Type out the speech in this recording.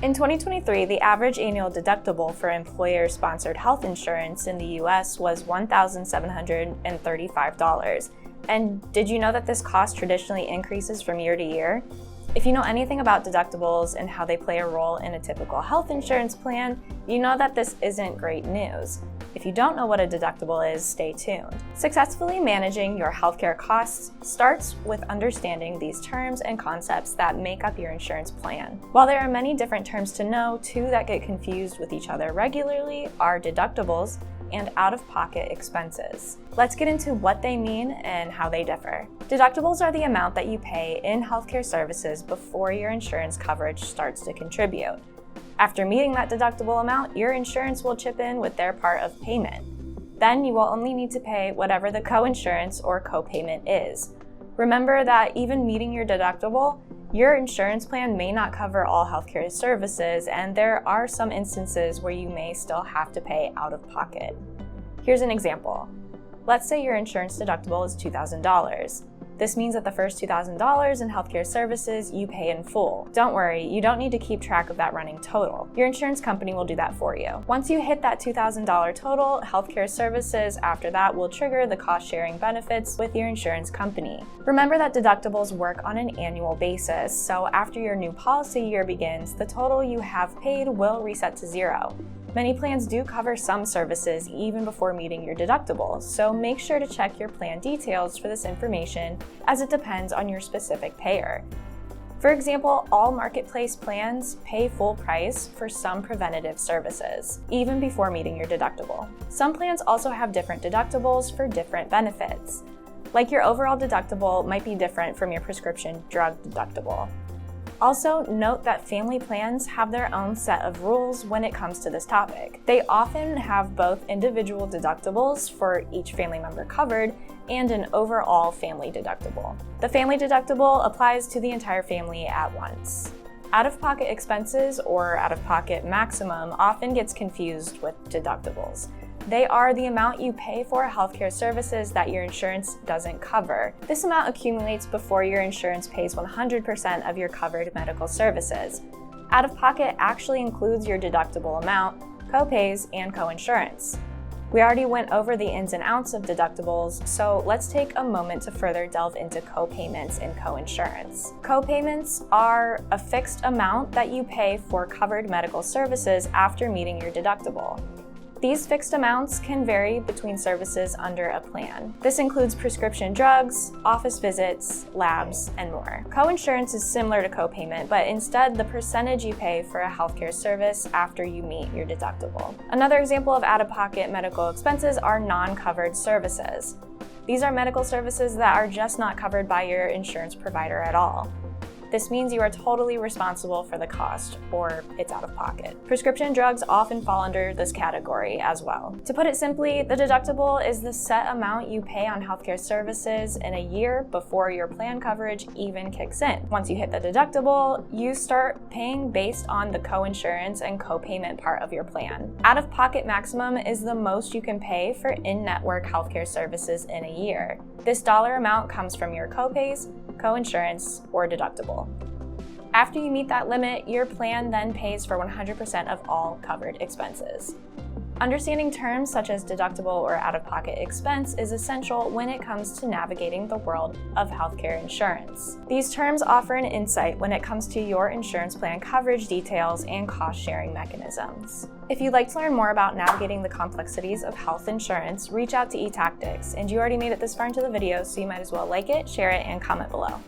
In 2023, the average annual deductible for employer-sponsored health insurance in the US was $1,735. And did you know that this cost traditionally increases from year to year? If you know anything about deductibles and how they play a role in a typical health insurance plan, you know that this isn't great news. If you don't know what a deductible is, stay tuned. Successfully managing your healthcare costs starts with understanding these terms and concepts that make up your insurance plan. While there are many different terms to know, two that get confused with each other regularly are deductibles and out-of-pocket expenses. Let's get into what they mean and how they differ. Deductibles are the amount that you pay in healthcare services before your insurance coverage starts to contribute. After meeting that deductible amount, your insurance will chip in with their part of payment. Then you will only need to pay whatever the coinsurance or copayment is. Remember that even meeting your deductible, your insurance plan may not cover all healthcare services, and there are some instances where you may still have to pay out of pocket. Here's an example. Let's say your insurance deductible is $2,000. This means that the first $2,000 in healthcare services you pay in full. Don't worry, you don't need to keep track of that running total. Your insurance company will do that for you. Once you hit that $2,000 total, healthcare services after that will trigger the cost-sharing benefits with your insurance company. Remember that deductibles work on an annual basis, so after your new policy year begins, the total you have paid will reset to zero. Many plans do cover some services even before meeting your deductible, so make sure to check your plan details for this information as it depends on your specific payer. For example, all marketplace plans pay full price for some preventative services, even before meeting your deductible. Some plans also have different deductibles for different benefits. Like your overall deductible might be different from your prescription drug deductible. Also, note that family plans have their own set of rules when it comes to this topic. They often have both individual deductibles for each family member covered and an overall family deductible. The family deductible applies to the entire family at once. Out-of-pocket expenses or out-of-pocket maximum often gets confused with deductibles. They are the amount you pay for healthcare services that your insurance doesn't cover. This amount accumulates before your insurance pays 100% of your covered medical services. Out-of-pocket actually includes your deductible amount, copays, and coinsurance. We already went over the ins and outs of deductibles, so let's take a moment to further delve into copayments and coinsurance. Copayments are a fixed amount that you pay for covered medical services after meeting your deductible. These fixed amounts can vary between services under a plan. This includes prescription drugs, office visits, labs, and more. Coinsurance is similar to copayment, but instead the percentage you pay for a healthcare service after you meet your deductible. Another example of out-of-pocket medical expenses are non-covered services. These are medical services that are just not covered by your insurance provider at all. This means you are totally responsible for the cost, or it's out of pocket. Prescription drugs often fall under this category as well. To put it simply, the deductible is the set amount you pay on healthcare services in a year before your plan coverage even kicks in. Once you hit the deductible, you start paying based on the coinsurance and copayment part of your plan. Out-of-pocket maximum is the most you can pay for in-network healthcare services in a year. This dollar amount comes from your copays, coinsurance, or deductible. After you meet that limit, your plan then pays for 100% of all covered expenses. Understanding terms such as deductible or out-of-pocket expense is essential when it comes to navigating the world of healthcare insurance. These terms offer an insight when it comes to your insurance plan coverage details and cost-sharing mechanisms. If you'd like to learn more about navigating the complexities of health insurance, reach out to eTactics. And you already made it this far into the video, so you might as well like it, share it, and comment below.